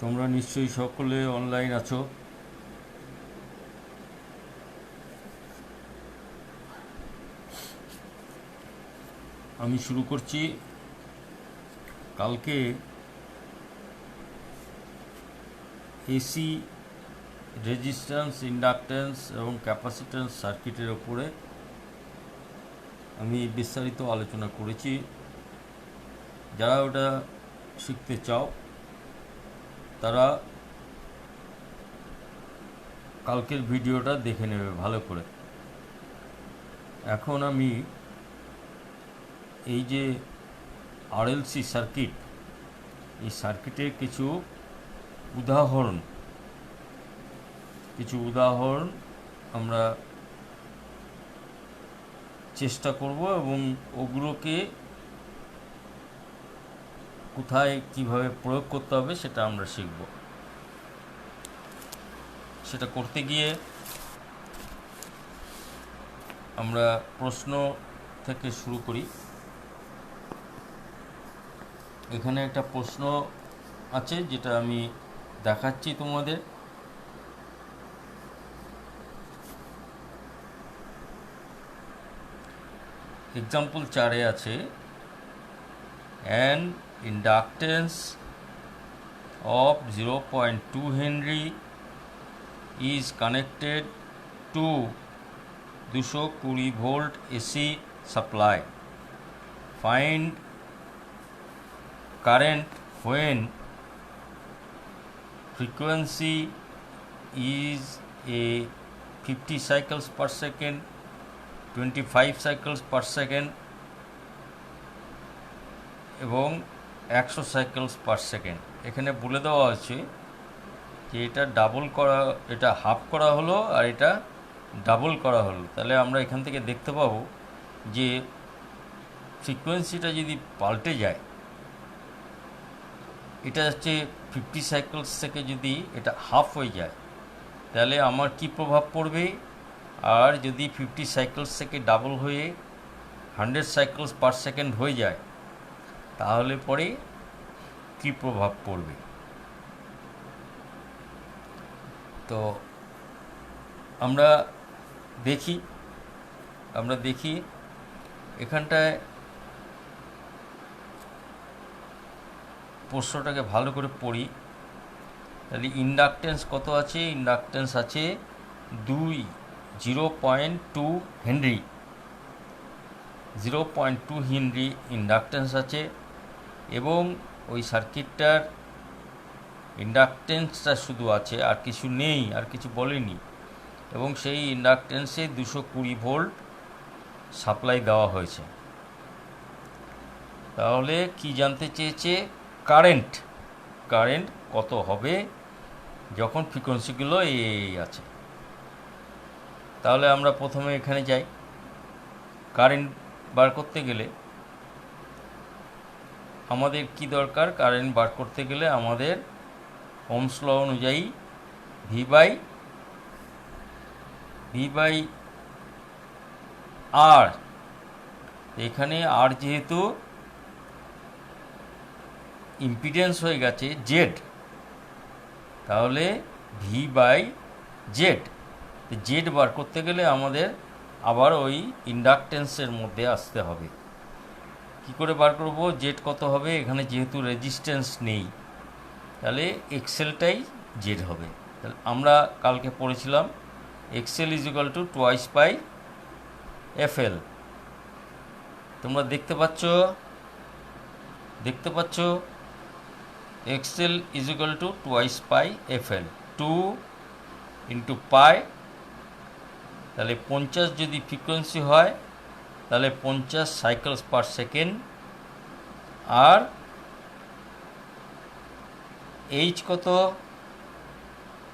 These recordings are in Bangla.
তোমরা নিশ্চয়ই সকলে অনলাইন আছো। আমি শুরু করছি। কালকে এসি রেজিস্ট্যান্স, ইন্ডাকট্যান্স এবং ক্যাপাসিট্যান্স সার্কিটের ওপরে আমি বিস্তারিত আলোচনা করেছি। যারা ওটা শিখতে চাও তারা কালকের ভিডিওটা দেখে নেবে ভালো করে। এখন আমি এই যে আরএলসি সার্কিট, এই সার্কিটের কিছু উদাহরণ আমরা চেষ্টা করব এবং ওগুলোকে কোথায় কিভাবে প্রয়োগ করতে হবে সেটা আমরা শিখব। সেটা করতে গিয়ে আমরা প্রশ্ন থেকে শুরু করি। এখানে একটা প্রশ্ন আছে যেটা আমি দেখাচ্ছি তোমাদের। এক্সাম্পল 4-এ আছে, an inductance of 0.2 Henry is connected to 220 volt AC supply. Find current when frequency is a 50 cycles per second, 25 cycles per second এবং 100 সাইকেলস পার সেকেন্ড। এখানে বলে দেওয়া আছে যে এটা এটা হাফ করা হলো আর এটা ডাবল করা হলো। তাহলে আমরা এখান থেকে দেখতে পাবো যে ফ্রিকোয়েন্সিটা যদি পাল্টে যায়, এটা হচ্ছে 50 সাইকেলস থেকে যদি এটা হাফ হয়ে যায় তাহলে আমার কি প্রভাব পড়বে, আর যদি 50 সাইকেলস থেকে ডাবল হয়ে 100 সাইকেলস পার সেকেন্ড হয়ে যায় তাহলে পরে কী প্রভাব পড়বে। তো আমরা দেখি এখানটায় প্রশ্নটাকে ভালো করে পড়ি। তাহলে ইন্ডাকটেন্স কত আছে? ইন্ডাকটেন্স আছে 0.2 হেনরি। 0.2 হেনরি ইন্ডাকটেন্স আছে এবং ওই সার্কিটটার ইন্ডাকটেন্সটা শুধু আছে, আর কিছু নেই, আর কিছু বলেনি। এবং সেই ইন্ডাকটেন্সে 220 ভোল্ট সাপ্লাই দেওয়া হয়েছে। তাহলে কি জানতে চেয়েছে? কারেন্ট কত হবে যখন ফ্রিকোয়েন্সিগুলো এই আছে। তাহলে আমরা প্রথমে এখানে যাই। কারেন্ট বার করতে গেলে আমাদের কি দরকার? কারেন্ট বার করতে গেলে আমাদের ওহমস ল অনুযায়ী ভি বাই আর, এখানে আর যেহেতু ইম্পিডেন্স হয়ে গেছে জেড, তাহলে V by Z. Z bar করতে গেলে আমাদের আবার ওই ইন্ডাকটেন্সের মধ্যে আসতে হবে। কি করে বার করব? জেড কত হবে? এখানে যেহেতু রেজিস্ট্যান্স নেই তাহলে এক্সেলটাই জেড হবে। তাহলে আমরা কালকে পড়েছিলাম XL is equal to twice pi FL. তোমরা দেখতে পাচ্ছ XL is equal to twice pi FL, 2 into pi. তাহলে 50 যদি ফ্রিকোয়েন্সি হয় তাহলে 50 সাইকেলস পার সেকেন্ড, আর এইচ কত?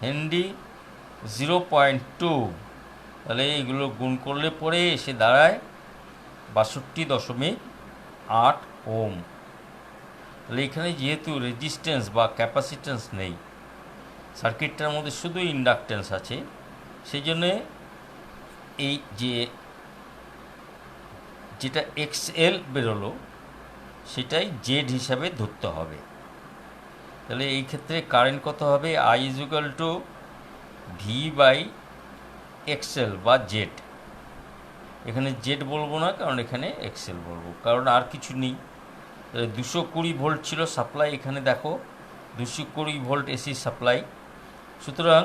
হেনরি 0.2। তাহলে এগুলো গুণ করলে পরে এসে দাঁড়ায় 62.8 ওম। তাহলে এখানে যেহেতু রেজিস্ট্যান্স বা ক্যাপাসিট্যান্স নেই, সার্কিটটার মধ্যে শুধু ইন্ডাকটেন্স আছে, সেই জন্যে এই যেটা এক্সএল বেরোলো সেটাই জেড হিসাবে ধরতে হবে। তাহলে এই ক্ষেত্রে কারেন্ট কত হবে? I is equal to V by XL বা জেড। এখানে জেড বলবো না, কারণ এখানে এক্সএল বলবো, কারণ আর কিছু নেই। তাহলে 220 ভোল্ট ছিল সাপ্লাই, এখানে দেখো 220 ভোল্ট এসি সাপ্লাই। সুতরাং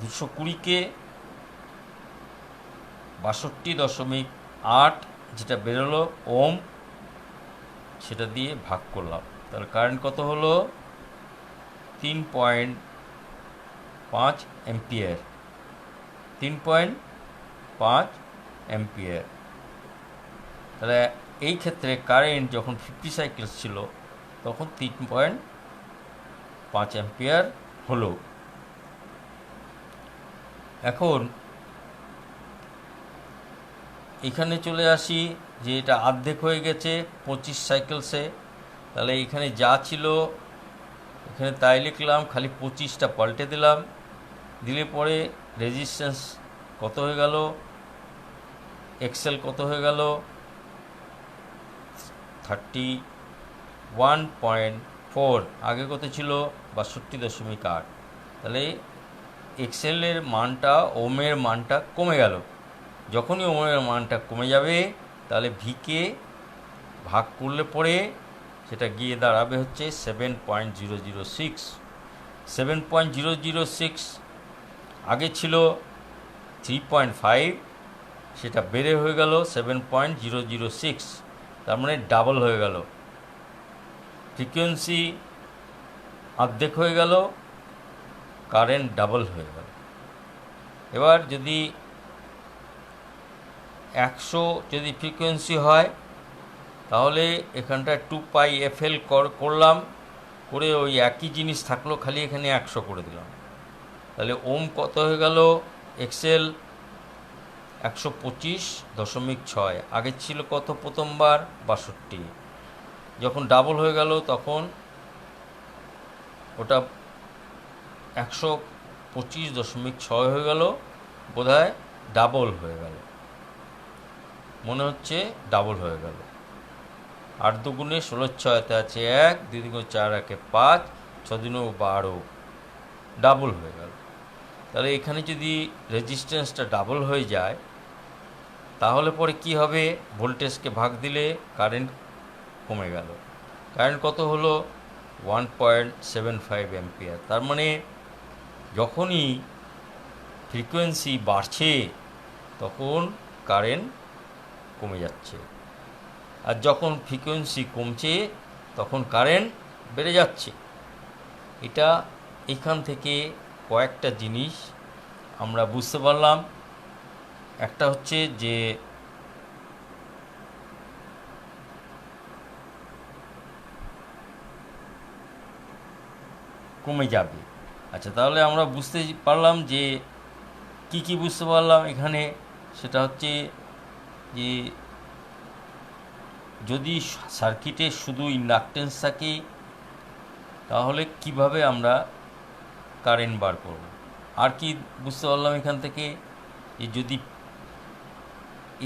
220কে 62.8 যেটা বেরোলো ওম, সেটা দিয়ে ভাগ করলাম। তাহলে কারেন্ট কত হলো? 3.5 অ্যাম্পিয়ার। 3.5 অ্যাম্পিয়ার। তাহলে এই ক্ষেত্রে কারেন্ট যখন 50 সাইকেলস ছিল তখন 3.5 অ্যাম্পিয়ার হলো। এখন এখানে চলে আসি যে এটা অর্ধেক হয়ে গেছে 25 সাইকেলসে। তাহলে এখানে যা ছিল এখানে তাই লিখলাম, খালি 25টা পাল্টে দিলাম। দিলে পরে রেজিস্ট্যান্স কত হয়ে গেল, এক্সেল কত হয়ে গেল? 31.4। আগে কত ছিল? 62.8। তাহলে এক্সেলের মানটা, ওমের মানটা কমে গেল। যখনই ওমের মানটা কমে যাবে তাহলে ভিকে ভাগ করলে পরে সেটা গিয়ে দাঁড়াবে হচ্ছে 7.006। 7.006 আগে ছিল 3.5, সেটা বেড়ে হয়ে গেল 7.006। তার মানে ডাবল হয়ে গেল। ফ্রিকোয়েন্সি অর্ধেক হয়ে গেল, কারেন্ট ডাবল হয়ে গেল। এবার যদি 100 যদি ফ্রিকোয়েন্সি হয় তাহলে এখানটা 2πfl করলাম, করে ওই একই জিনিস থাকলো, খালি এখানে 100 করে দিলাম। তাহলে ওম কত হয়ে গেল? এক্সেল 125.6। আগে ছিল কত প্রথমবার? 62। যখন ডাবল হয়ে গেল তখন ওটা 125.6 হয়ে গেল, বোধহয় ডাবল হয়ে গেল, মনে হচ্ছে ডাবল হয়ে গেল। 8 দুগুণে 16, 6 আছে 1, 2 দুগুণে 4, 1 5, 6 দুগুণে 12, ডাবল হয়ে গেল। তাহলে এখানে যদি রেজিস্ট্যান্সটা ডাবল হয়ে যায় তাহলে পরে কি হবে? ভোল্টেজকে ভাগ দিলে কারেন্ট কমে গেল। কারেন্ট কত হলো? 1.75 অ্যাম্পিয়ার। তার মানে যখনই ফ্রিকোয়েন্সি বাড়ছে তখন কারেন্ট কমে যাচ্ছে, আর যখন ফ্রিকোয়েন্সি কমছে তখন কারেন্ট বেড়ে যাচ্ছে। এটা এখান থেকে কয়েকটা জিনিস আমরা বুঝতে পারলাম। একটা হচ্ছে যে কমে যাবে। আচ্ছা, তাহলে আমরা বুঝতে পারলাম যে কি বুঝতে পারলাম এখানে, সেটা হচ্ছে যে যদি সার্কিটে শুধু ইন্ডাকটেন্স থাকে তাহলে কিভাবে আমরা কারেন্ট বার করব। আর কি বুঝতে পারলাম এখান থেকে, যে যদি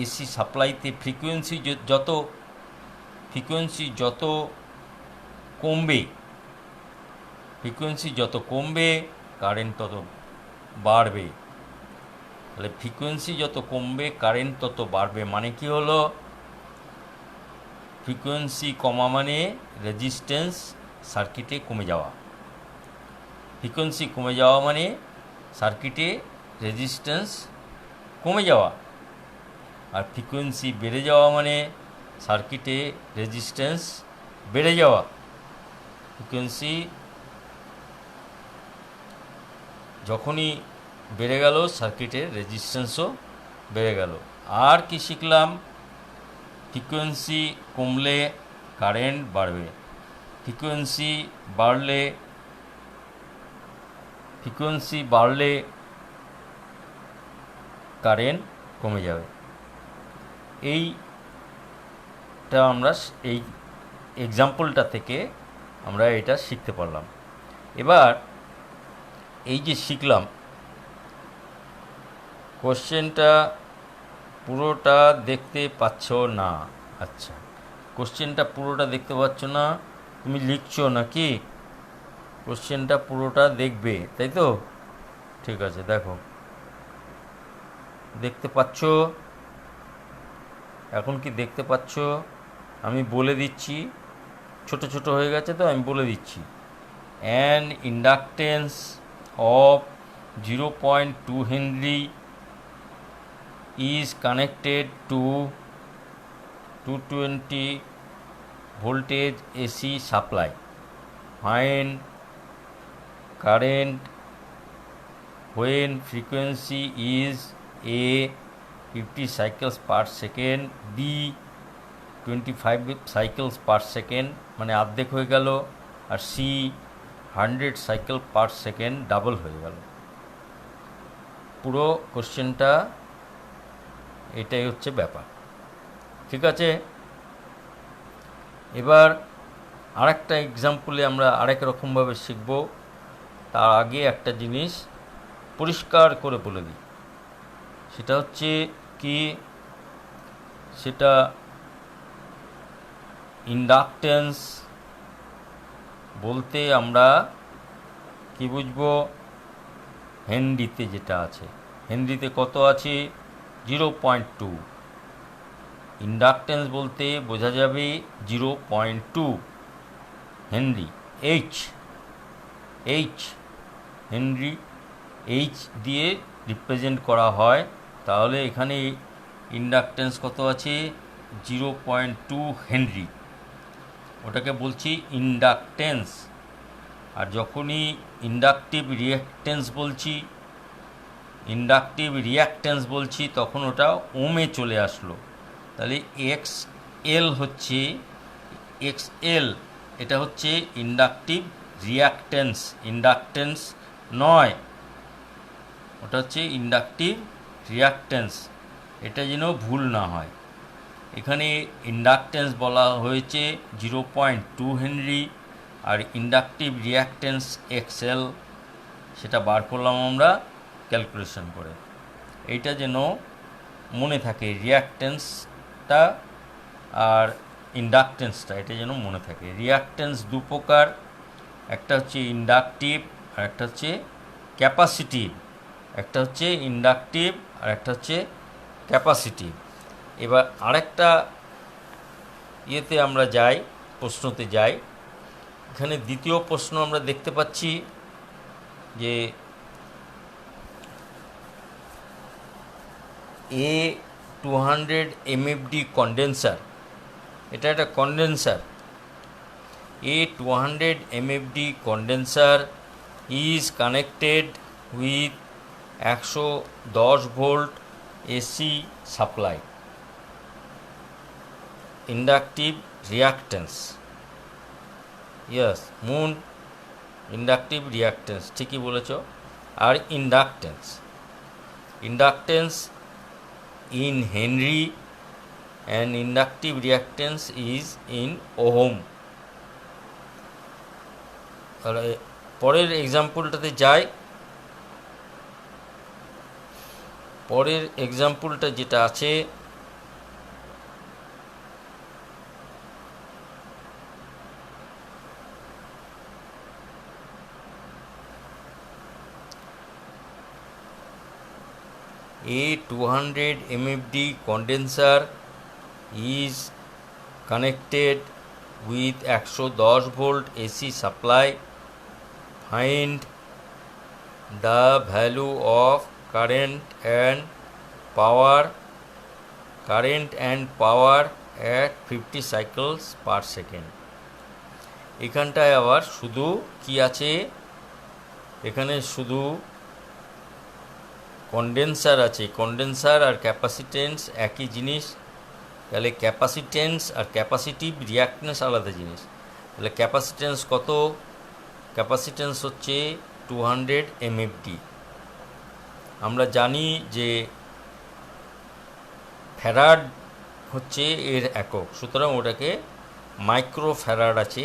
এসি সাপ্লাইতে ফ্রিকোয়েন্সি যত কমবে কারেন্ট তত বাড়বে। তাহলে ফ্রিকোয়েন্সি যত কমবে কারেন্ট তত বাড়বে, মানে কি হলো? ফ্রিকোয়েন্সি কমা মানে রেজিস্ট্যান্স সার্কিটে কমে যাওয়া। ফ্রিকোয়েন্সি কমে যাওয়া মানে সার্কিটে রেজিস্ট্যান্স কমে যাওয়া। আর ফ্রিকোয়েন্সি বেড়ে যাওয়া মানে সার্কিটে রেজিস্ট্যান্স বেড়ে যাওয়া। ফ্রিকোয়েন্সি যখনই বেড়ে গেল সার্কিটের রেজিস্ট্যান্সও বেড়ে গেল। আর কি শিখলাম? ফ্রিকোয়েন্সি কমলে কারেন্ট বাড়বে, ফ্রিকোয়েন্সি বাড়লে কারেন্ট কমে যাবে। এইটা আমরা এই এক্সাম্পলটা থেকে আমরা এটা শিখতে পারলাম। এবার এই যে শিখলাম, কোশ্চেনটা পুরোটা দেখতে পাচ্ছ না? আচ্ছা, কোশ্চেনটা পুরোটা দেখতে পাচ্ছ না, তুমি লিখছো নাকি? কোশ্চেনটা পুরোটা দেখবে, তাই তো? ঠিক আছে, দেখো, দেখতে পাচ্ছ? এখন কি দেখতে পাচ্ছ? আমি বলে দিচ্ছি, ছোট ছোট হয়ে গেছে তো, আমি বলে দিচ্ছি। An inductance of 0.2 Henry is connected to 220 voltage AC supply. Find current when frequency is A 50 cycles per second, B 25 cycles per second, মানে অর্ধেক হয়ে গেল, আর C 100 cycle per second, double হয়ে গেল। পুরো কোশ্চেনটা এটাই হচ্ছে ব্যাপার। ঠিক আছে, এবার আরেকটা এক্সাম্পলে আমরা আরেক রকমভাবে শিখব। তার আগে একটা জিনিস পরিষ্কার করে বলে দিই, সেটা হচ্ছে কি, সেটা ইন্ডাকটেন্স বলতে আমরা কি বুঝবো? হেনরিতে যেটা আছে, হেনরিতে কত আছে? 0.2। ইন্ডাকটেন্স বলতে বোঝা যাবে 0.2 হেনরি। এইচ হেনরি, এইচ দিয়ে রিপ্রেজেন্ট করা হয়। তাহলে এখানে ইন্ডাকটেন্স কত আছে? 0.2 হেনরি, ওটাকে বলছি ইন্ডাকটেন্স। আর যখনই ইন্ডাকটিভ রিয়াক্টেন্স বলছি তখন ওটা ওমে চলে আসলো। তাহলে এক্সএল হচ্ছে, এক্সএল এটা হচ্ছে ইন্ডাকটিভ ইন্ডাকটেন্স নয়, ওটা হচ্ছে ইন্ডাকটিভ রিয়াক্টেন্স। এটা যেন ভুল না হয়। এখানে ইন্ডাকটেন্স বলা হয়েছে 0.2 হেনরি, আর ইন্ডাকটিভ রিয়াক্টেন্স এক্সএল, সেটা বার করলাম আমরা ক্যালকুলেশন করে। এইটা যেন মনে থাকে, রিয়াক্টেন্সটা আর ইন্ডাকটেন্সটা, এটা যেন মনে থাকে। রিয়াক্টেন্স দু প্রকার, একটা হচ্ছে ইন্ডাকটিভ আর একটা হচ্ছে ক্যাপাসিটিভ। একটা হচ্ছে ইন্ডাকটিভ আর একটা হচ্ছে ক্যাপাসিটিভ। এবার আরেকটা ইয়েতে আমরা যাই, প্রশ্নতে যাই। এখানে দ্বিতীয় প্রশ্ন আমরা দেখতে পাচ্ছি যে A200 MFD কন্ডেন্সার, এটা একটা condenser. A200 MFD condenser is connected with 110 volt AC supply. Inductive reactance, yes, moon inductive reactance, ঠিকই বলেছো। আর inductance in Henry and inductive reactance is in ohm. তাহলে পরের এক্সাম্পলটাতে যাই। পরের এক্সাম্পলটা যেটা আছে, A200 MFD condenser is connected with 110 volt AC supply. Find the value of current and power at 50 cycles per second. এখানটায় আবার শুধু কি আছে? এখানে শুধু কন্ডেন্সার আছে। কন্ডেন্সার আর ক্যাপাসিটেন্স একই জিনিস। তাহলে ক্যাপাসিটেন্স আর ক্যাপাসিটিভ রিয়াক্টেন্স আলাদা জিনিস। তাহলে ক্যাপাসিটেন্স কত? ক্যাপাসিটেন্স হচ্ছে 200 MFD। আমরা জানি যে ফ্যারাড হচ্ছে এর একক, সুতরাং ওটাকে মাইক্রো ফ্যারাড আছে।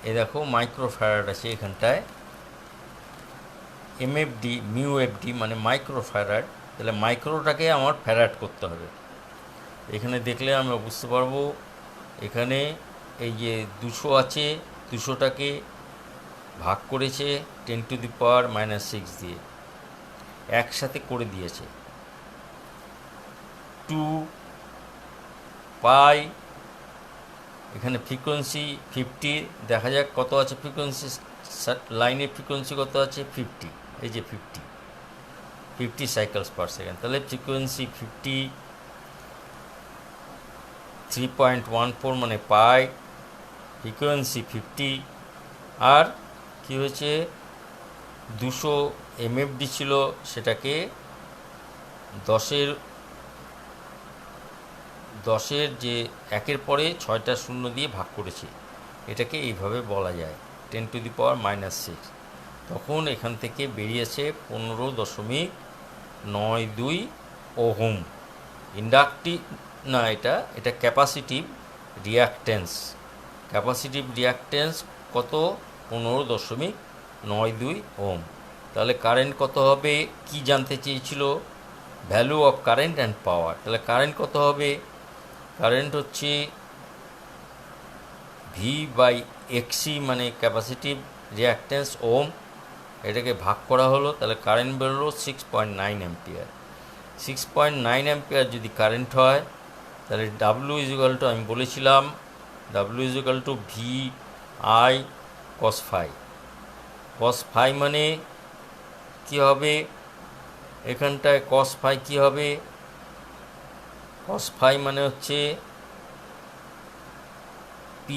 এ দেখো মাইক্রো ফ্যারাড আছে এখানটায়। MFD মিউ মানে মাইক্রো ফ্যারাড। তাহলে মাইক্রোটাকে আমার ফ্যারাড করতে হবে। এখানে দেখলে আমরা বুঝতে পারবো, এখানে এই যে 200 আছে, 200টাকে ভাগ করেছে 10⁻⁻6 দিয়ে, একসাথে করে দিয়েছে। 2 পাই, এখানে ফ্রিকোয়েন্সি 50, দেখা যাক কত আছে ফ্রিকোয়েন্সি, লাইনের ফ্রিকোয়েন্সি কত আছে 50, এই যে 50 সাইকেলস পার সেকেন্ড, তাহলে ফ্রিকোয়েন্সি 50, 3.14 মানে পাই, ফ্রিকোয়েন্সি 50, আর কি হয়েছে 200 এমএফডি ছিল, সেটাকে 10-এর যে 1-এর পরে 6টা শূন্য দিয়ে ভাগ করেছে, এটাকে এইভাবে বলা যায় 10⁻⁻6। তখন এখান থেকে বেরিয়েছে 15.92 ওহম। ইন্ডাকটিভ না, এটা ক্যাপাসিটিভ রিঅ্যাকট্যান্স। ক্যাপাসিটিভ রিঅ্যাকট্যান্স কত? 15.92 ওহম। তাহলে কারেন্ট কত হবে? কি জানতে চেয়েছিল? Value of current and power. তাহলে কারেন্ট কত হবে? কারেন্ট হচ্ছে V/XC মানে ক্যাপাসিটিভ রিঅ্যাকট্যান্স ওহম, এটাকে ভাগ করা হলো, তাহলে কারেন্ট বেরোলো 6.9 অ্যাম্পিয়ার। 6.9 অ্যাম্পিয়ার যদি কারেন্ট হয়, তাহলে W আমি বলেছিলাম W VI cos phi। cos phi মানে কি হবে? এখানটায় cos phi কি হবে? cos phi মানে হচ্ছে P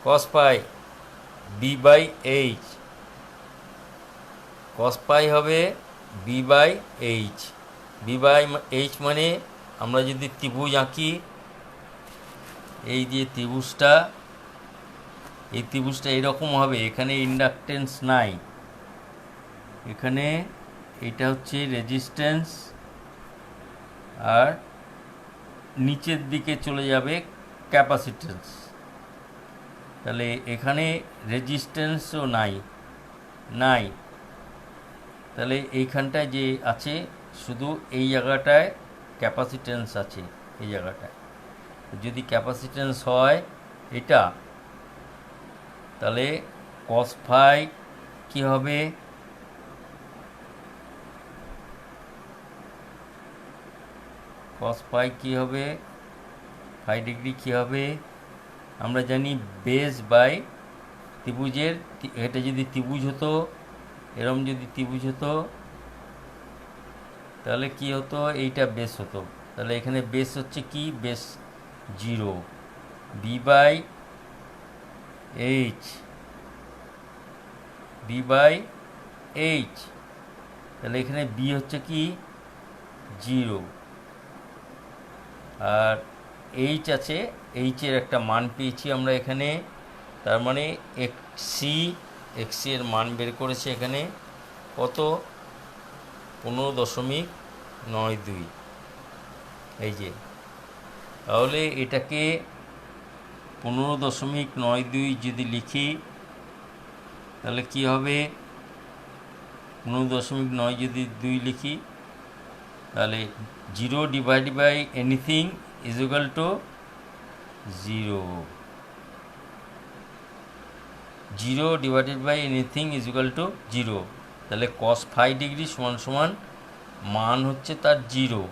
cos phi B/H। cos phi হবে B/H। B/H মানে আমরা যদি ত্রিভুজ আঁকি, এই যে ত্রিভুজটা, এই ত্রিভুজটা এরকম হবে, এখানে ইন্ডাকটেন্স নাই, এখানে এটা হচ্ছে রেজিস্ট্যান্স, আর নিচের দিকে চলে যাবে ক্যাপাসিট্যান্স। তাহলে এখানে রেজিস্ট্যান্সও নাই, তাহলে এইখানটায় যে আছে শুধু এই জায়গাটায় ক্যাপাসিট্যান্স আছে, এই জায়গাটায় যদি ক্যাপাসিট্যান্স হয় এটা, তাহলে cos phi কি হবে? cos phi কি হবে? phi ডিগ্রি কি হবে? আমরা জানি বেস বাই ত্রিভুজের, এটা যদি ত্রিভুজ হতো, এরম যদি ত্রিভুজ হতো, তাহলে কি হতো? এইটা বেস হতো, তাহলে এখানে বেস হচ্ছে কি? বেস 0, B/H, তাহলে এখানে বি হচ্ছে কি? 0, আর এইচ আছে, এইচের একটা মান পেয়েছি আমরা এখানে, তার মানে XC এর মান বের করেছে এখানে কত? 15.92। এই যে, তাহলে এটাকে 15.92 যদি লিখি, তাহলে কি হবে? 15.9 যদি 2 লিখি, তাহলে 0 divided by anything is equal two 0। 0 divided by anything is equal two 0। তাহলে cos phi ডিগ্রি সমান মান হচ্ছে তার 0।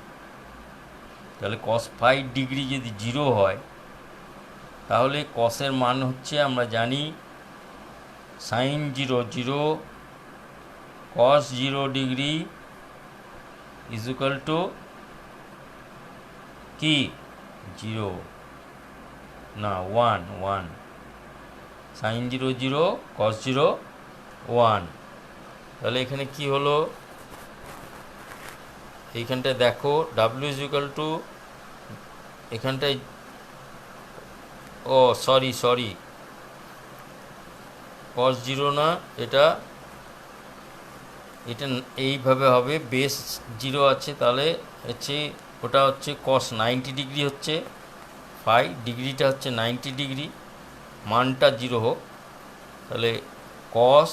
তাহলে cos phi ডিগ্রি যদি 0 হয়, তাহলে cos-এর মান হচ্ছে, আমরা জানি sin 0 cos 0 degree is equal two কি? 0 না 1 sin 0 cos 0 1। তাহলে এখানে কি হলো? এইখানটায় দেখো W ইজ ইকুয়াল টু, এখানটায় সরি cos 0 না, এটা এইভাবে হবে, বেস 0 আছে, তাহলে হচ্ছে ওটা হচ্ছে cos 90 ডিগ্রি হচ্ছে, phi ডিগ্রিটা হচ্ছে 90 ডিগ্রি, মানটা 0 হোক, তাহলে cos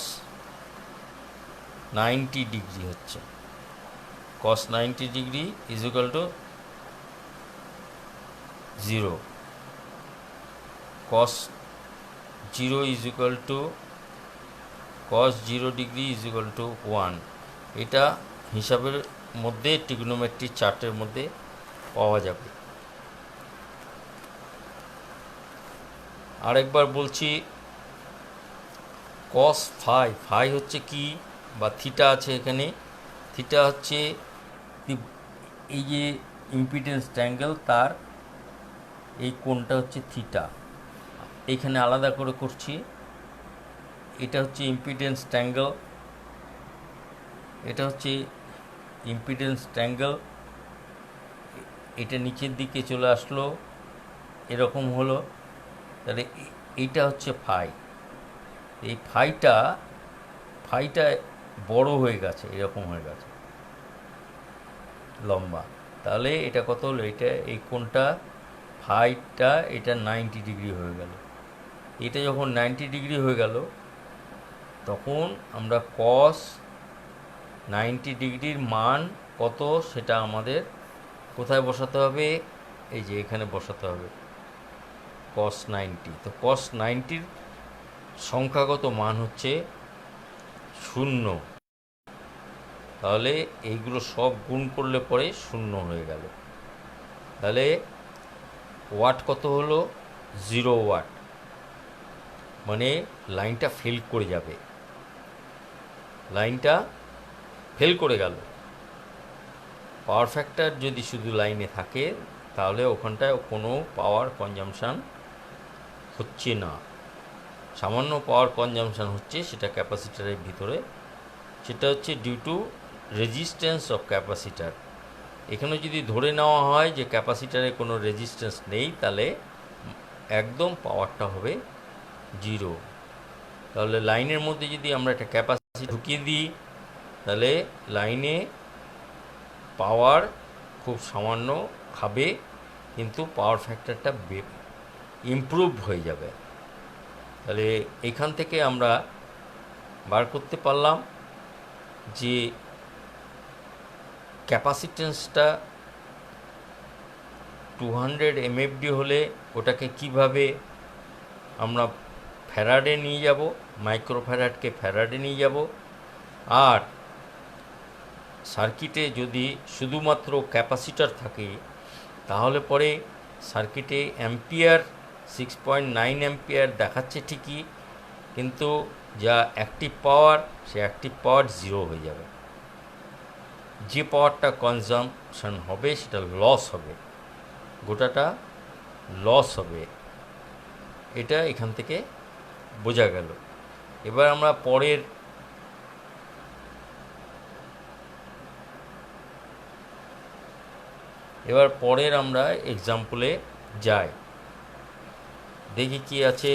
90 ডিগ্রি হচ্ছে, cos 90 degree is equal two 0। cos 0 is equal to cos 0 degree is equal to 1। এটা হিসাবের মধ্যে ট্রিগনোমেট্রি চার্টের মধ্যে পাওয়া যাবে। আরেকবার বলছি, cos ফাই, ফাই হচ্ছে কি, বা থিটা আছে এখানে, থিটা হচ্ছে এই যে ইম্পিডেন্স ট্রায়াঙ্গেল, তার এই কোণটা হচ্ছে থিটা। এইখানে আলাদা করে করছি, এটা হচ্ছে ইম্পিডেন্স ট্রায়াঙ্গেল, এটা হচ্ছে ইম্পিডেন্স ট্রায়াঙ্গেল, এটা নিচের দিকে চলে আসলো, এরকম হলো। তাহলে এইটা হচ্ছে ফাই। এই ফাইটা বড় হয়ে গেছে, এরকম হয়ে গেছে লম্বা। তাহলে এটা কত হলো, এটা এই কোণটা ফাইটা এটা 90 ডিগ্রি হয়ে গেল। এটা যখন 90 ডিগ্রি হয়ে গেল, তখন আমরা কস 90 ডিগ্রির মান কত সেটা আমাদের কোথায় বসাতে হবে, এই যে এখানে বসাতে হবে cos 90। তো cos 90-র সংখ্যাগত মান হচ্ছে 0। তাহলে এইগুলো সব গুণ করলে পরে 0 হয়ে গেল। তাহলে ওয়াট কত হলো, 0 ওয়াট, মানে লাইনটা ফেল করে যাবে, লাইনটা ফেল করে গেল। পাওয়ার ফ্যাক্টর যদি শুধু লাইনে থাকে তাহলে ওখানটায় কোনো পাওয়ার কনজামশান হচ্ছে না, সামান্য পাওয়ার কনজামশান হচ্ছে, সেটা ক্যাপাসিটারের ভিতরে, সেটা হচ্ছে due to resistance of capacitor. এখানে যদি ধরে নেওয়া হয় যে ক্যাপাসিটারে কোনো রেজিস্ট্যান্স নেই, তাহলে একদম পাওয়ারটা হবে 0। তাহলে লাইনের মধ্যে যদি আমরা একটা ক্যাপাসিটি ঢুকিয়ে দিই, তাহলে লাইনে পাওয়ার খুব সামান্য খাবে, কিন্তু পাওয়ার ফ্যাক্টরটা ইমপ্রুভ হয়ে যাবে। তাহলে এখান থেকে আমরা বার করতে পারলাম যে ক্যাপাসিটেন্সটা 200 MFD হলে ওটাকে কিভাবে আমরা ফ্যারাডে নিয়ে যাব, মাইক্রোফ্যারাডকে ফ্যারাডে নিয়ে যাব। আর সার্কিটে যদি শুধুমাত্র ক্যাপাসিটার থাকে, তাহলে পরে সার্কিটে অ্যাম্পিয়ার 6.9 অ্যাম্পিয়ার দেখাচ্ছে ঠিকই, কিন্তু যা অ্যাক্টিভ পাওয়ার, সে অ্যাক্টিভ পাওয়ার 0 হয়ে যাবে। যে পাওয়ারটা কনজামশন হবে সেটা লস হবে, গোটাটা লস হবে, এটা এখান থেকে বোঝা গেল। এবার আমরা পরের আমরা এক্সাম্পলে যাই, দেখি কি আছে।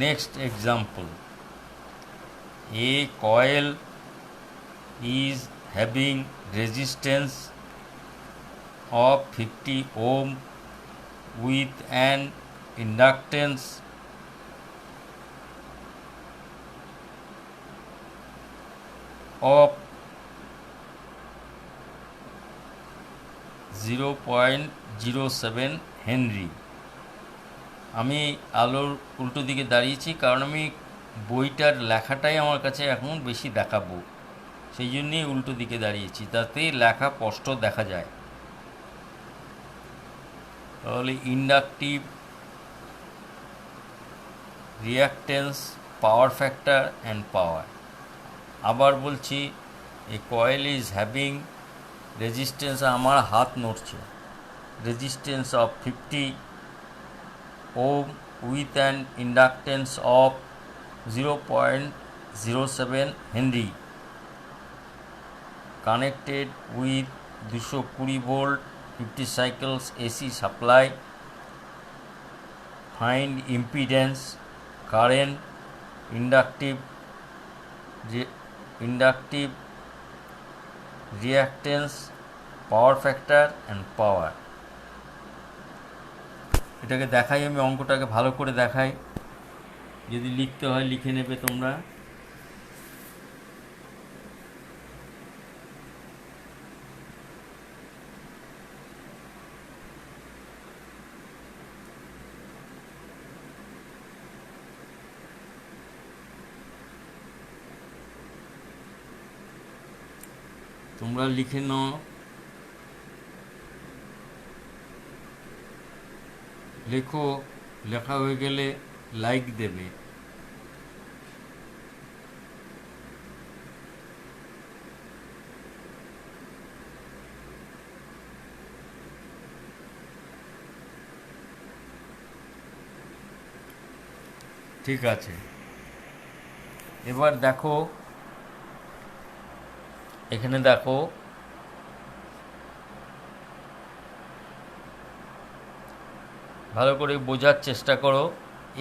Next example, a coil is having resistance of 50 ohm with an inductance of 0.07 Henry. আমি আলোর উল্টো দিকে দাঁড়িয়েছি, কারণ আমি বইটার লেখাটাই আমার কাছে এখন বেশি দেখাবো, সেই জন্যেই উল্টো দিকে দাঁড়িয়েছি, তাতে লেখা স্পষ্ট দেখা যায়। তাহলে inductive, reactance, power factor and power. আবার বলছি, এ কয়েল ইজ হ্যাভিং রেজিস্ট্যান্স, আমার হাত নড়ছে, resistance of 50 ohm with an inductance of 0.07 Henry connected with 220 volt 50 cycles AC supply, find impedance, current, inductive reactance, power factor and power. এটাকে দেখাই, আমি অঙ্কটাকে ভালো করে দেখাই, যদি লিখতে হয় লিখে নেবে তোমরা। তোমরা লিখে নাও, লেখো, লেখা হয়ে গেলে লাইক দেবে। ঠিক আছে, এবার দেখো, এখানে দেখো ভালো করে বোঝার চেষ্টা করো।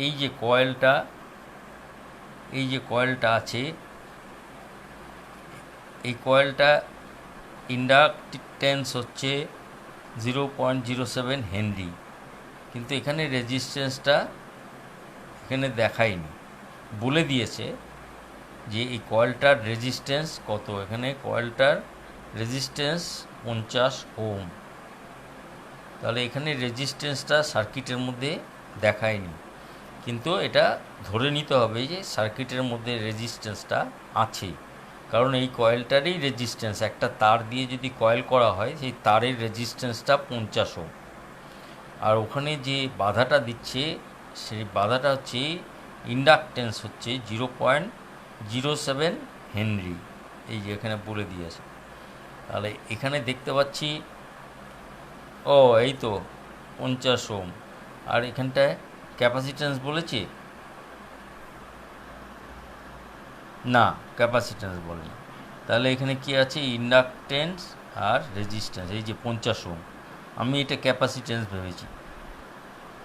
এই যে কয়েলটা আছে, এই কয়েলটা ইন্ডাকটেন্স হচ্ছে 0.07 হেনরি, কিন্তু এখানে রেজিস্ট্যান্সটা এখানে দেখায়নি, বলে দিয়েছে যে এই কয়েলটার রেজিস্ট্যান্স কত। এখানে কয়েলটার রেজিস্ট্যান্স 50 ওম, তাহলে এখানে রেজিস্ট্যান্সটা সার্কিটের মধ্যে দেখায়নি, কিন্তু এটা ধরে নিতে হবে যে সার্কিটের মধ্যে রেজিস্ট্যান্সটা আছে, কারণ এই কয়েলটারই রেজিস্ট্যান্স, একটা তার দিয়ে যদি কয়েল করা হয় সেই তারের রেজিস্ট্যান্সটা 50 ওম, আর ওখানে যে বাধাটা দিচ্ছে সেই বাধাটা হচ্ছে ইন্ডাকটেন্স হচ্ছে 0.07 হেনরি, এই যে এখানে বলে দিয়েছে। তাহলে এখানে দেখতে পাচ্ছি, ও এই তো 50 ওম, আর এখানটায় ক্যাপাসিট্যান্স বলেছে না, ক্যাপাসিট্যান্স বলেনি। তাহলে এখানে কি আছে, ইন্ডাকটেন্স আর রেজিস্ট্যান্স, এই যে 50 ওম, আমি এটা ক্যাপাসিট্যান্স ভেবেছি,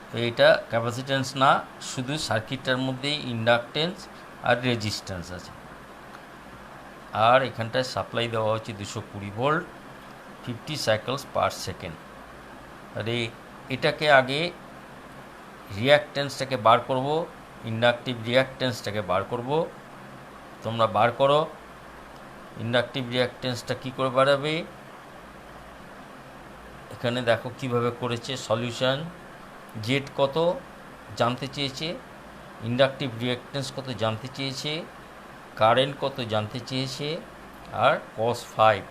তো এটা ক্যাপাসিট্যান্স না, শুধু সার্কিটটার মধ্যেই ইন্ডাকটেন্স আর রেজিস্ট্যান্স আছে। আর এখানটায় সাপ্লাই দেওয়া হচ্ছে 220 ভোল্ট 50 সাইকেলস পার সেকেন্ড। তাহলে এটাকে আগে রিঅ্যাক্টেন্সটাকে বার করব, ইন্ডাকটিভ রিঅ্যাক্টেন্সটাকে বার করব। তোমরা বার করো, ইন্ডাকটিভ রিঅ্যাক্টেন্সটা কী করে বাড়াবে, এখানে দেখো কিভাবে করেছে সলিউশন। জেড কত জানতে চেয়েছে, ইন্ডাকটিভ রিঅ্যাক্টেন্স কত জানতে চেয়েছে, কারেন্ট কত জানতে চেয়েছে, আর cos 5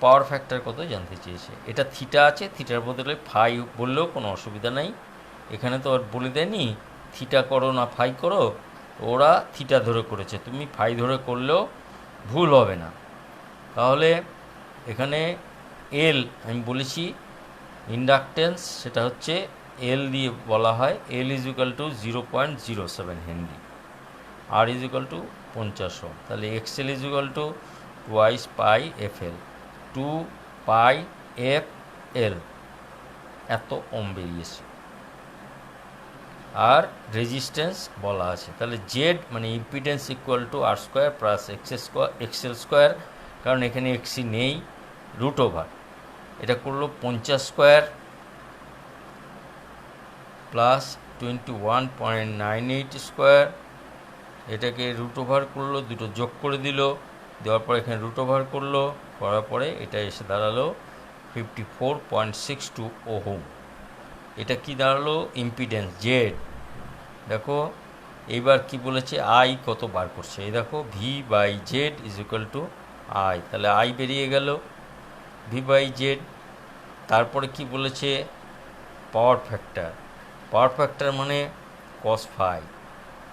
পাওয়ার ফ্যাক্টর কত জানতে চেয়েছে। এটা থিটা আছে, থিটার বদলে ফাই বললেও কোনো অসুবিধা নাই, এখানে তো আর বলে দেয়নি থিটা করো না ফাই করো, ওরা থিটা ধরে করেছে, তুমি ফাই ধরে করলেও ভুল হবে না। তাহলে এখানে এল আমি বলেছি ইন্ডাকটেন্স, সেটা হচ্ছে এল দিয়ে বলা হয়, L is equal to 0.07 henry, R is equal to 50 ohm. তাহলে XL is equal to twice pi F L, 2 pi F L, এত ওম বেরিয়েছে। আর রেজিস্ট্যান্স বলা আছে, তাহলে জেড মানে impedance equal to R square plus XL square, কারণ এখানে এক্সি নেই, রুট ওভার, এটা করলো 50 স্কোয়ার প্লাস 21.98 স্কোয়ার, এটাকে রুট ওভার করলো, দুটো যোগ করে দিল, দেওয়ার পরে এখানে রুট ওভার করলো, করার পরে এটা এসে দাঁড়ালো 54.62 ওহম। এটা কি দাঁড়ালো, ইম্পিডেন্স জেড। দেখো এইবার কি বলেছে, আই কত বার করছে, এই দেখো V by Z is equal to I, তাহলে আই বেরিয়ে গেল ভি বাই জেড। তারপরে কি বলেছে, পাওয়ার ফ্যাক্টর মানে cos 5,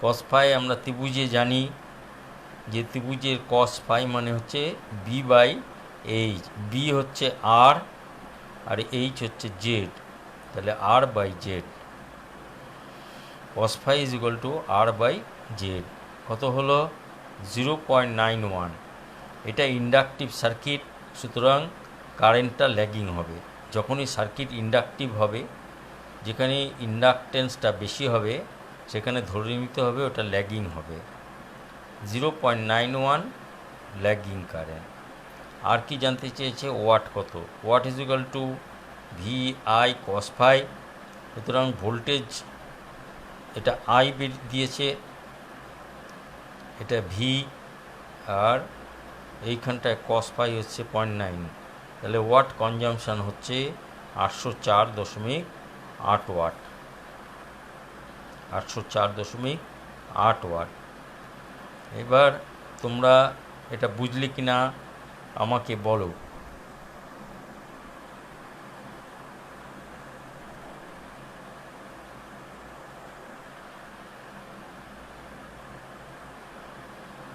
cos 5 আমরা ত্রিভুজে জানি যে ত্রিভুজের cos 5 মানে হচ্ছে বি বাই এইচ, বি হচ্ছে আর আর এইচ হচ্ছে জেড, তাহলে R by Z, cos 5 is equal to R by Z, কত হলো 0.91। এটা ইন্ডাকটিভ সার্কিট, সুতরাং কারেন্টটা ল্যাগিং হবে। যখনই সার্কিট ইন্ডাকটিভ হবে, যেখানে ইন্ডাকটেন্সটা বেশি হবে, সেখানে ধরে নিতে হবে ওটা ল্যাগিং হবে। 0.91 ল্যাগিং কারেন্ট। আর কি জানতে চেয়েছে? ওয়াট কত? Watt is equal to VI cos phi। সুতরাং ভোল্টেজ এটা I দিয়েছে, এটা V, আর এইখানটায় cos phi হচ্ছে 0.9। তাহলে ওয়াট কনজামশান হচ্ছে 804.8 ওয়াট। 804.8 ওয়াট। এবার তোমরা এটা বুঝলে কি না আমাকে বলো।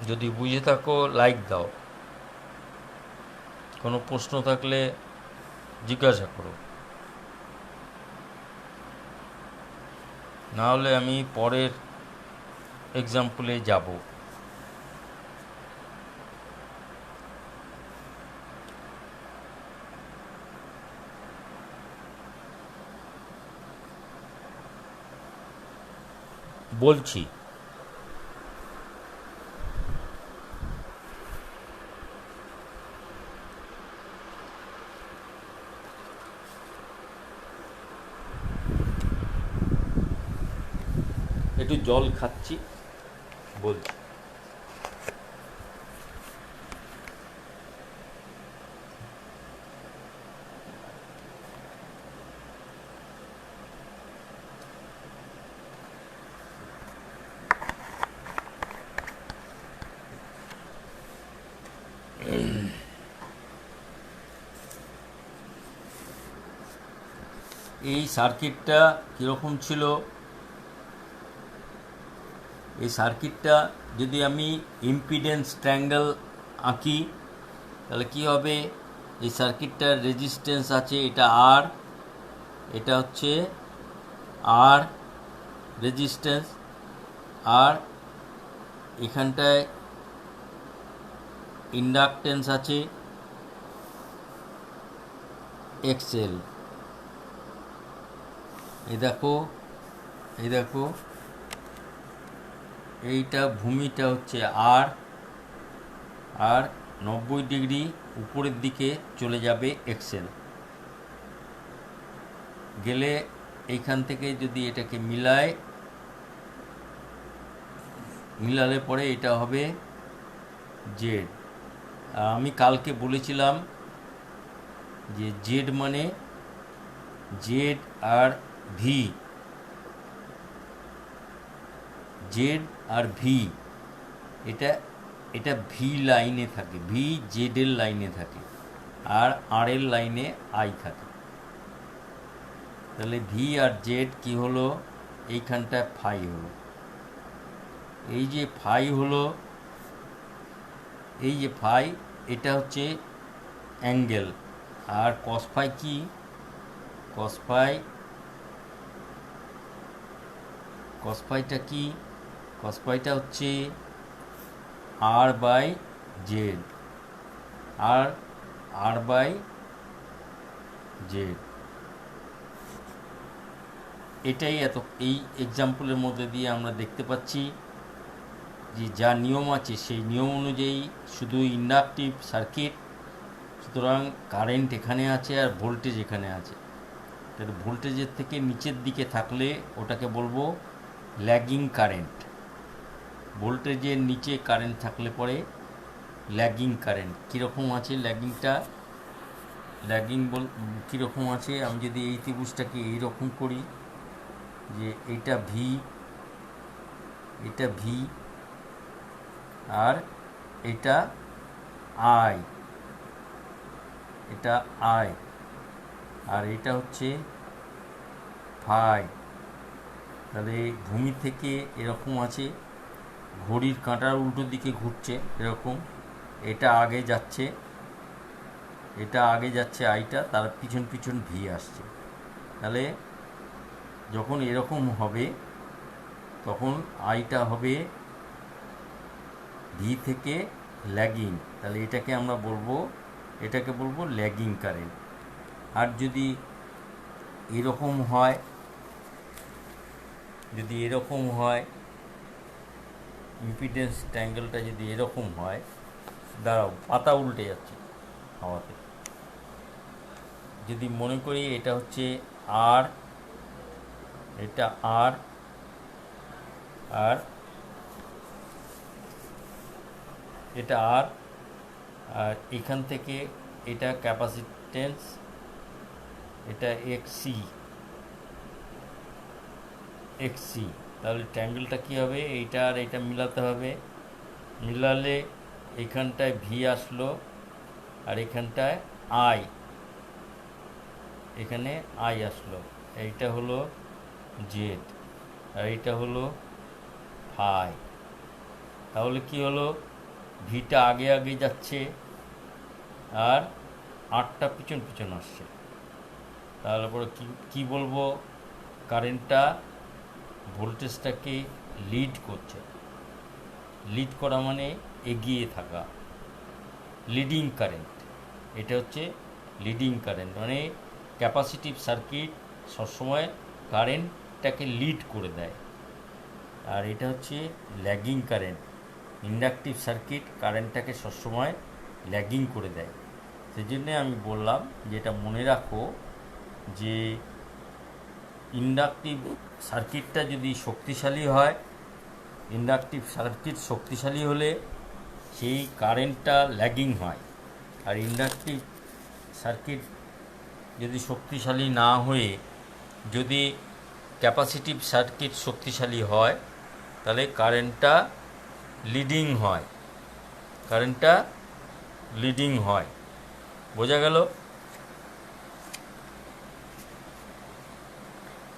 যদি বুঝে থাকো লাইক দাও, কোনো প্রশ্ন থাকলে জিজ্ঞাসা করো, না হলে আমি পরের এক্সাম্পলে যাব। বলছি একটু জল খাচ্ছি, বলছি। এই সার্কিটটা কীরকম ছিল? এই সার্কিটটা যদি আমি ইম্পিডেন্স ট্রায়াঙ্গেল আঁকি, তাহলে কি হবে? এই সার্কিটটার রেজিস্ট্যান্স আছে, এটা আর, এটা হচ্ছে আর রেজিস্ট্যান্স, আর এখানটায় ইন্ডাকটেন্স আছে XL। এই দেখো এইটা ভূমিটা হচ্ছে আর 90 ডিগ্রি উপরের দিকে চলে যাবে XL। গেলে এইখান থেকে যদি এটাকে মিলালে পরে এটা হবে জেড। আমি কালকে বলেছিলাম যে জেড মানে জেড আর ভি, জেড আর ভি, এটা ভি লাইনে থাকে, ভি জেডের লাইনে থাকে, আর আর এর লাইনে আই থাকে। তাহলে ভি আর জেড কি হলো? এইখানটায় ফাই হলো। এই যে ফাই হলো, এই যে ফাই, এটা হচ্ছে অ্যাঙ্গেল। আর কস ফাই কি? কস ফাইটা কি? কস ফাইটা হচ্ছে R by Z, R by Z. এটাই এই এক্সাম্পলের মধ্যে দিয়ে আমরা দেখতে পাচ্ছি যে যা নিয়ম আছে সেই নিয়ম অনুযায়ী শুধু ইন্ডাকটিভ সার্কিট, সুতরাং কারেন্ট এখানে আছে আর ভোল্টেজ এখানে আছে। তাহলে ভোল্টেজের থেকে নিচের দিকে থাকলে ওটাকে বলবো ল্যাগিং কারেন্ট। ভোল্টেজের নিচে কারেন্ট থাকলে পরে ল্যাগিং কারেন্ট। কীরকম আছে ল্যাগিংটা? কীরকম আছে? আমি যদি এই ত্রিভুজটাকে এইরকম করি, যে এটা ভি আর এটা আই, আর এটা হচ্ছে ফাই। তাহলে ভূমি থেকে এরকম আছে, ঘড়ির কাঁটার উল্টো দিকে ঘুরছে এরকম, এটা আগে যাচ্ছে আইটা, তার পিছন ভি আসছে। তাহলে যখন এরকম হবে তখন আইটা হবে ভি থেকে ল্যাগিং। তাহলে এটাকে আমরা বলবো এটাকে বলবো ল্যাগিং কারেন্ট। আর যদি এরকম হয়, ইম্পিডেন্স ট্রায়াঙ্গেলটা যদি এরকম হয়, দাঁড়াও পাতা উল্টে যাচ্ছে হাওয়াতে, যদি মনে করি এটা হচ্ছে আর, এটা আর, আর এটা আর, আর এখান থেকে এটা ক্যাপাসিটেন্স, এটা এক্সি, তাহলে ট্রায়াঙ্গেলটা কী হবে, এইটা আর এটা মিলাতে হবে, মিলালে এখানটায় ভি আসলো, আর এখানটায় আই, এখানে আই আসলো, এইটা হলো জেড, আর এইটা হলো ফাই। তাহলে কি হলো, ভিটা আগে আগে যাচ্ছে আর আটটা পিছন পিছন আসছে। তাহলে পরে কী বলবো, কারেন্টটা ভোল্টেজটাকে লিড করছে। লিড করা মানে এগিয়ে থাকা, লিডিং কারেন্ট। এটা হচ্ছে লিডিং কারেন্ট, মানে ক্যাপাসিটিভ সার্কিট সবসময় কারেন্টটাকে লিড করে দেয়। আর এটা হচ্ছে ল্যাগিং কারেন্ট, ইন্ডাকটিভ সার্কিট কারেন্টটাকে সবসময় ল্যাগিং করে দেয়। সেই জন্যে আমি বললাম যে এটা মনে রাখো যে ইন্ডাকটিভ সার্কিটটা যদি শক্তিশালী হয়, ইন্ডাকটিভ সার্কিট শক্তিশালী হলে সেই কারেন্টটা ল্যাগিং হয়। আর ইন্ডাকটিভ সার্কিট যদি শক্তিশালী না হয়ে যদি ক্যাপাসিটিভ সার্কিট শক্তিশালী হয়, তাহলে কারেন্টটা লিডিং হয়। বোঝা গেল?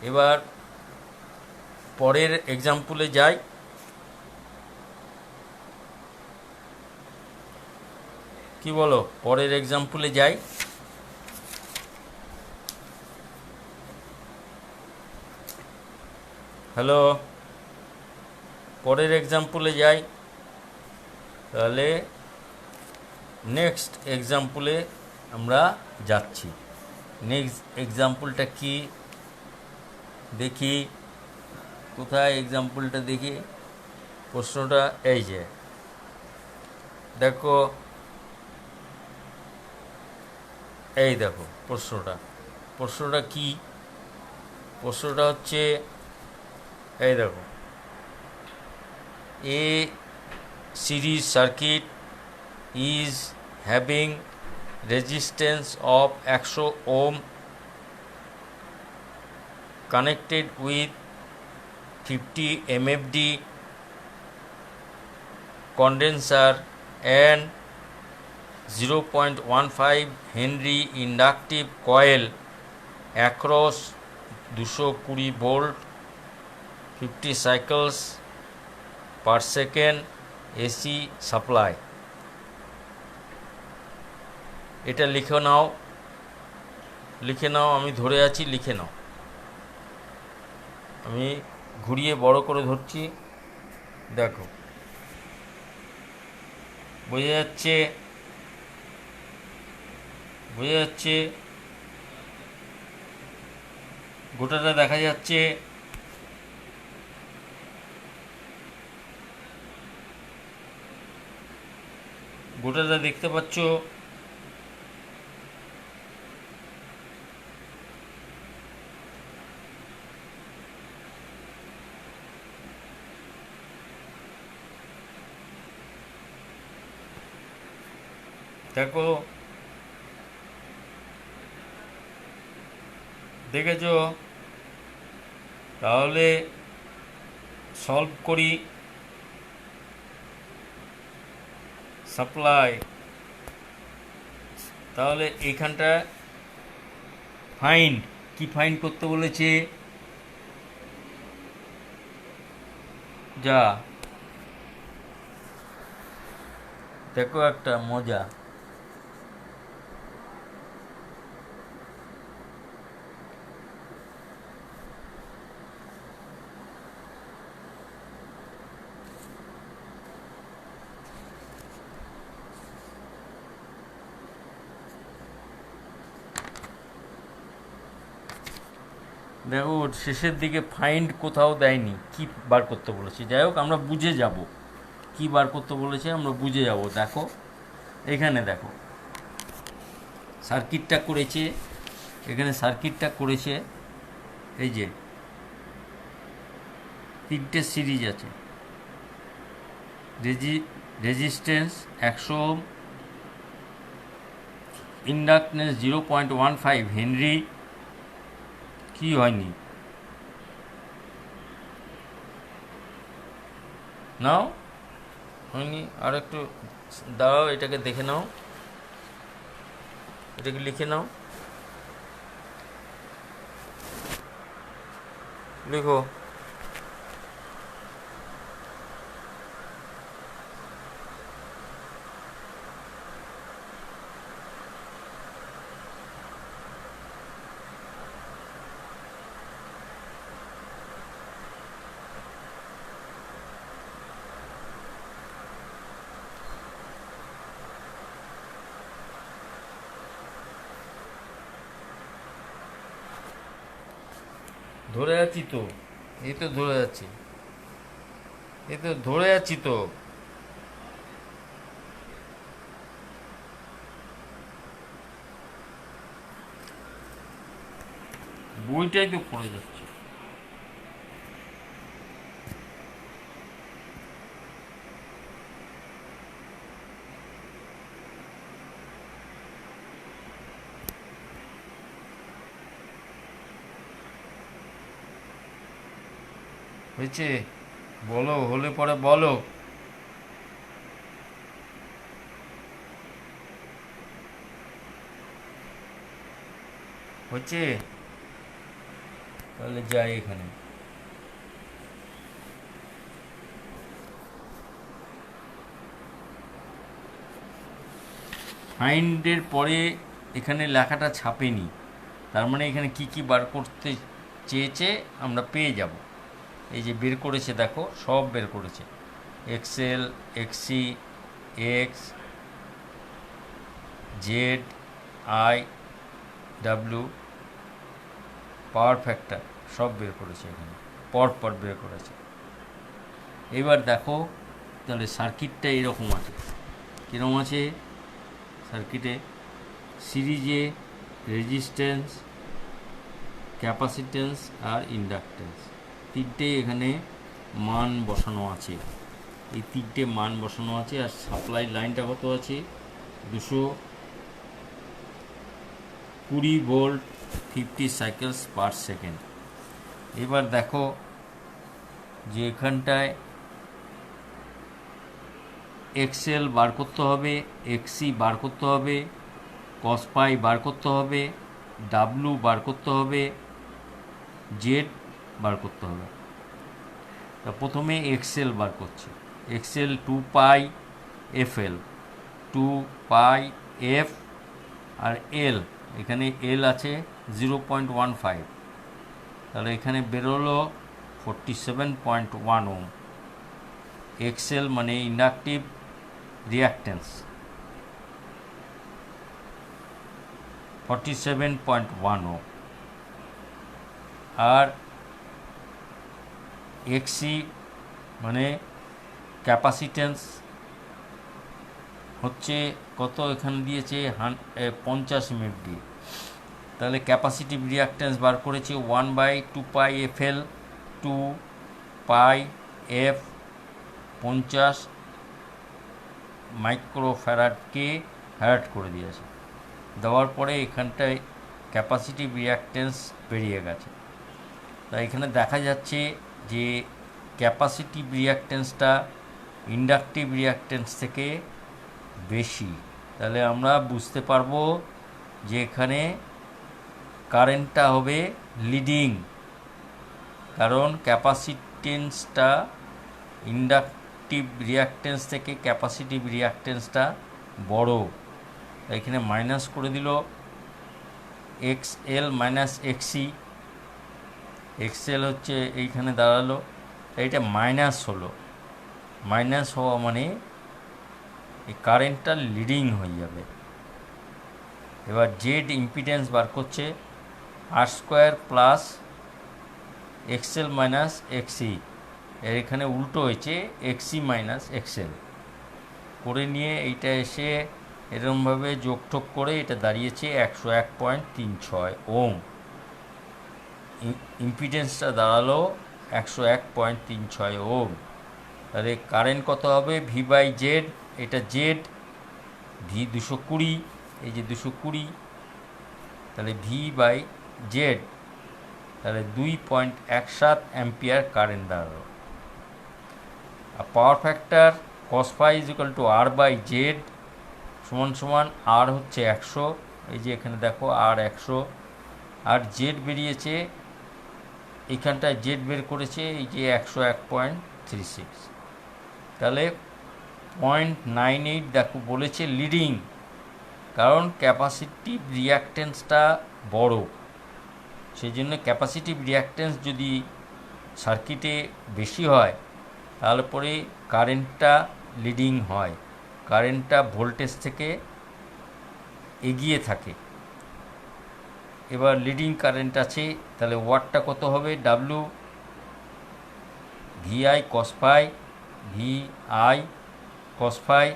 এবার পরের এক্সাম্পলে যাই। কি বলো, পরের এক্সাম্পলে যাই। হ্যালো, পরের এক্সাম্পলে যাই। তাহলে নেক্সট এক্সাম্পলে আমরা যাচ্ছি। নেক্সট এক্সাম্পলটা কি দেখি, কোথায় এক্সাম্পলটা দেখি, প্রশ্নটা এই যে দেখো, এই দেখো প্রশ্নটা কি, প্রশ্নটা হচ্ছে এই দেখো, a series circuit is having resistance of 100 ohm connected with 50 MFD condenser and 0.15 Henry inductive coil across 220 volt 50 cycles per second AC supply। এটা লিখে নাও, আমি ধরে আছি, লিখে নাও। আমি ঘুরিয়ে বড় করে ধরছি, দেখো বোঝা যাচ্ছে, গোটাটা দেখা যাচ্ছে। গোটাটা দেখতে পাচ্ছ। দেখো, দেখেছো? তাহলে সলভ করি। সাপ্লাই, তাহলে এইখানটা ফাইন্ড, কি ফাইন্ড করতে বলেছে, যা দেখো একটা মজা। দেখো ওর শেষের দিকে ফাইন্ড কোথাও দেয়নি, কি বার করতে বলেছে। যাই হোক আমরা বুঝে যাব কি বার করতে বলেছে, আমরা বুঝে যাব। দেখো এখানে দেখো সার্কিটটা করেছে, এখানে সার্কিটটা করেছে, এই যে তিনটে সিরিজ আছে, রেজিস্ট্যান্স 100 ওহম, ইন্ডাকটেন্স 0.15 হেনরি, কি হয়নি নাও, হয়নি, আর একটু দাঁড়াও, এটাকে দেখে নাও, এটাকে লিখে নাও, লিখো ধরে যাচ্ছি তো, এই তো ধরে যাচ্ছি, এই তো ধরে যাচ্ছি তো। বইটাই তো পড়ে যাচ্ছে। হয়েছে, বলো, হলে পরে বলো। হচ্ছে, তাহলে যাই এখানে। ফাইন্ডের পরে এখানে লেখাটা ছাপেনি, তার মানে এখানে কি কি বার করতে চেয়েছে আমরা পেয়ে যাব। এই যে বের করেছে, দেখো সব বের করেছে, XL, XC, X, Z, I, W, power factor সব বের করেছে, এখানে পর বের করেছে। এবার দেখো তাহলে সার্কিটটা এরকম আছে, কীরকম আছে সার্কিটে, সিরিজে রেজিস্ট্যান্স, ক্যাপাসিট্যান্স আর ইন্ডাকট্যান্স, তিনটে এখানে মান বসানো আছে, এই তিনটে মান বসানো আছে। আর সাপ্লাই লাইনটা কত আছে, 220 ভোল্ট, 50 সাইকেলস পার সেকেন্ড। এবার দেখো যে এখানটায় এক্সএল বার করতে হবে, এক্সি বার করতে হবে, কস পাই বার করতে হবে, ডাব্লু বার করতে হবে, জেড বার করতে হবে। তা প্রথমে এক্সএল বার করছি, এক্সএল 2 পাই এফএল, 2 পাই এফ, আর এল, এখানে এল আছে 0.15, তাহলে এখানে বেরোলো 47.1 ওম। এক্সএল মানে ইন্ডাকটিভ রিঅ্যাক্ট্যান্স 47.1 ওম, আর এক্সি মানে ক্যাপাসিট্যান্স হচ্ছে কত, এখানে দিয়েছে 50 মিলি, তাহলে ক্যাপাসিটিভ রিঅ্যাক্ট্যান্স বার করেছে 1/2 পাই এফএল, 2 পাই এফ, 50 মাইক্রোফ্যারাডকে ফ্যারাড করে দিয়েছে। দেওয়ার পরে এখানটায় ক্যাপাসিটিভ রিঅ্যাক্ট্যান্স বেরিয়ে গেছে। তাই এখানে দেখা যাচ্ছে যে ক্যাপাসিটিভ রিঅ্যাক্ট্যান্সটা ইন্ডাকটিভ রিঅ্যাক্ট্যান্স থেকে বেশি। তাহলে আমরা বুঝতে পারবো যে এখানে কারেন্টটা হবে লিডিং, কারণ ক্যাপাসিটেন্সটা ইন্ডাকটিভ রিঅ্যাক্ট্যান্স থেকে ক্যাপাসিটিভ রিঅ্যাক্ট্যান্সটা বড়। এখানে মাইনাস করে দিল এক্স এল মাইনাস এক্সি, এক্সএল হচ্ছে এইখানে দাঁড়ালো, এইটা মাইনাস হলো, মাইনাস হওয়া মানে এই কারেন্টটা লিডিং হয়ে যাবে। এবার জেড ইম্পিডেন্স বার করছে, আর স্কোয়ার প্লাস এক্সএল মাইনাস এক্সি, এর এখানে উল্টো হয়েছে এক্সি মাইনাস এক্সএল করে নিয়ে এইটা এসে এরমভাবে যোগঠোক করে এটা দাঁড়িয়েছে 101.36 ওম। ইম্পিডেন্সটা দাঁড়ালো 101.36 ওম। তাহলে কারেন্ট কত হবে? ভি বাই জেড, এটা জেড, ভি 220, এই যে 220, তাহলে ভি বাই জেড, তাহলে 2.17 অ্যাম্পিয়ার কারেন্ট দাঁড়ালো। আর power factor cos phi equal to R by Z সমান সমান আর হচ্ছে 100, এই যে এখানে দেখো আর 100, আর জেড বেরিয়েছে এইখানটায়, জেড বের করেছে এই যে 101.36, তাহলে 0.98 দেখো বলেছে লিডিং, কারণ ক্যাপাসিটিভ রিঅ্যাকটেন্সটা বড়, সেই জন্য ক্যাপাসিটিভ রিঅ্যাকটেন্স যদি সার্কিটে বেশি হয় তাহলে পরে কারেন্টটা লিডিং হয়, কারেন্টটা ভোল্টেজ থেকে এগিয়ে থাকে। এবার লিডিং কারেন্ট আছে, তাহলে ওয়াটটা কত হবে? W VI cos phi, VI cos phi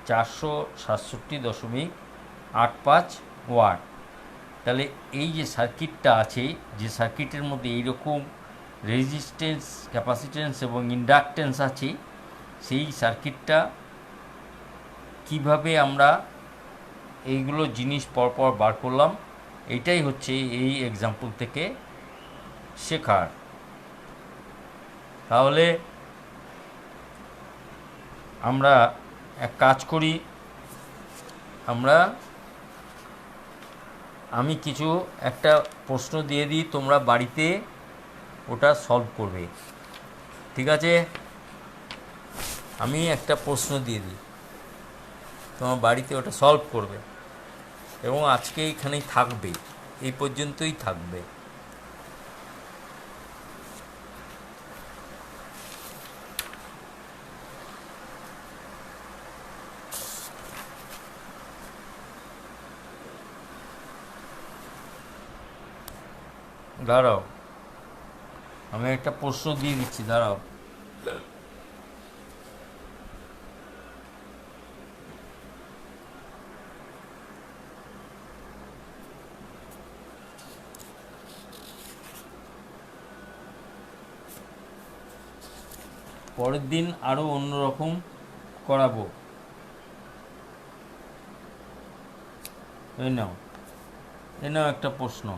467.85 watt. তাহলে এই যে সার্কিটটা আছে, যে সার্কিটের মধ্যে এইরকম রেজিস্ট্যান্স, ক্যাপাসিট্যান্স এবং ইন্ডাকটেন্স আছে, সেই সার্কিটটা কিভাবে আমরা এইগুলো জিনিস পরপর বার করলাম, এইটাই হচ্ছে এই এক্সাম্পল থেকে শেখার। তাহলে আমরা এক কাজ করি, আমি কিছু একটা প্রশ্ন দিয়ে দিই, তোমরা বাড়িতে ওটা সলভ করবে, ঠিক আছে? আমি একটা প্রশ্ন দিয়ে দিই, তোমার বাড়িতে ওটা সলভ করবে এবং আজকে এইখানেই থাকবে, এই পর্যন্তই থাকবে। দাঁড়াও, আমি একটা প্রশ্ন দিয়ে দিচ্ছি, দাঁড়াও। পরের দিন আরও অন্যরকম করাবো। এই নাও একটা প্রশ্ন।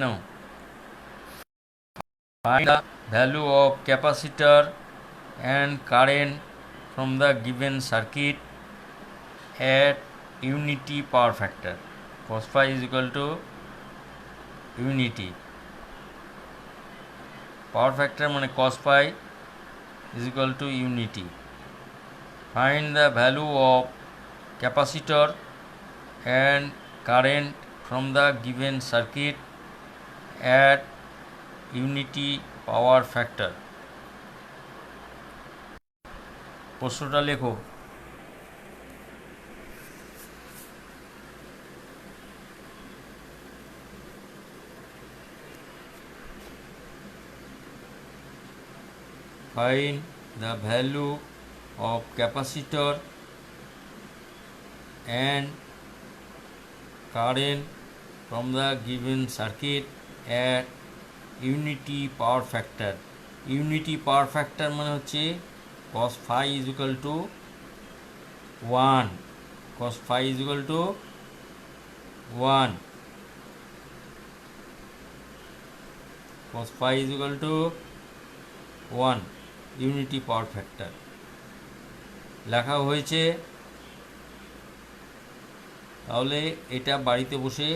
Now, find the value of capacitor and current from the given circuit at unity power factor. Cos phi is equal to unity. Power factor মানে cos phi is equal to unity. Find the value of capacitor and current from the given circuit at unity power factor. প্রশ্নটা লেখো। Find the value of capacitor and current from the given circuit at unity power factor. Unity power factor মানে হচ্ছে cos phi is equal to 1. Cos phi is equal to 1. Cos phi is equal to 1. Unity power factor লেখা হয়েছে। তাহলে এটা বাড়িতে বসে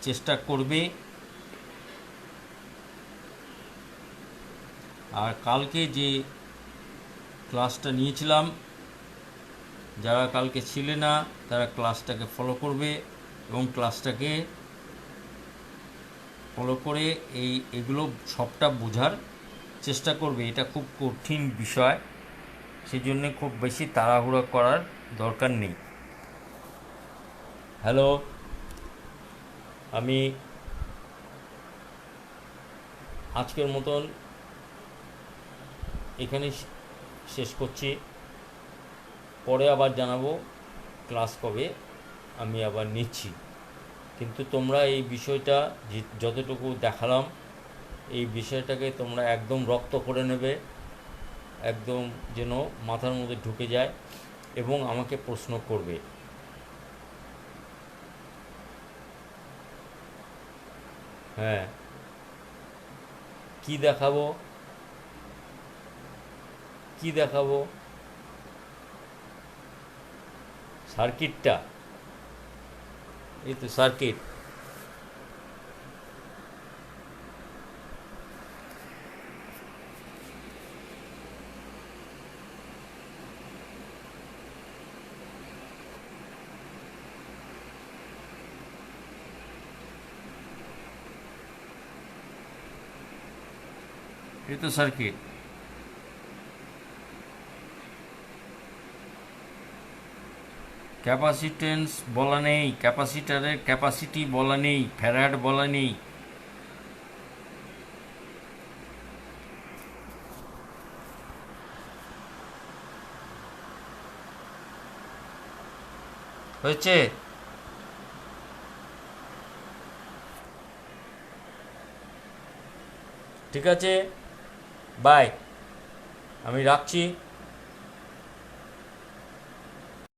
চেষ্টা করবে। আর কালকে যে ক্লাসটা নিয়েছিলাম, যারা কালকে ছিলে না তারা ক্লাসটাকে ফলো করবে এবং ক্লাসটাকে ফলো করে এগুলো সবটা বোঝার চেষ্টা করবে। এটা খুব কঠিন বিষয়, সেই জন্যে খুব বেশি তাড়াহুড়ো করার দরকার নেই। হ্যালো, আমি আজকের মতন এখানে শেষ করছি। পরে আবার জানাবো ক্লাস কবে আমি আবার নিচ্ছি। কিন্তু তোমরা এই বিষয়টা যতটুকু দেখালাম, এই বিষয়টাকে তোমরা একদম রপ্ত করে নেবে, একদম যেন মাথার মধ্যে ঢুকে যায় এবং আমাকে প্রশ্ন করবে। হ্যাঁ, কি দেখাবো, কি দেখাবো? সার্কিটটা, এই তো সার্কিট। এই তো সার্কিট। ক্যাপাসিটেন্স বলা নেই, ক্যাপাসিটারের ক্যাপাসিটি বলা নেই, ফ্যারাড বলা নেই। হয়েছে? ঠিক আছে, বাই, আমি রাখছি।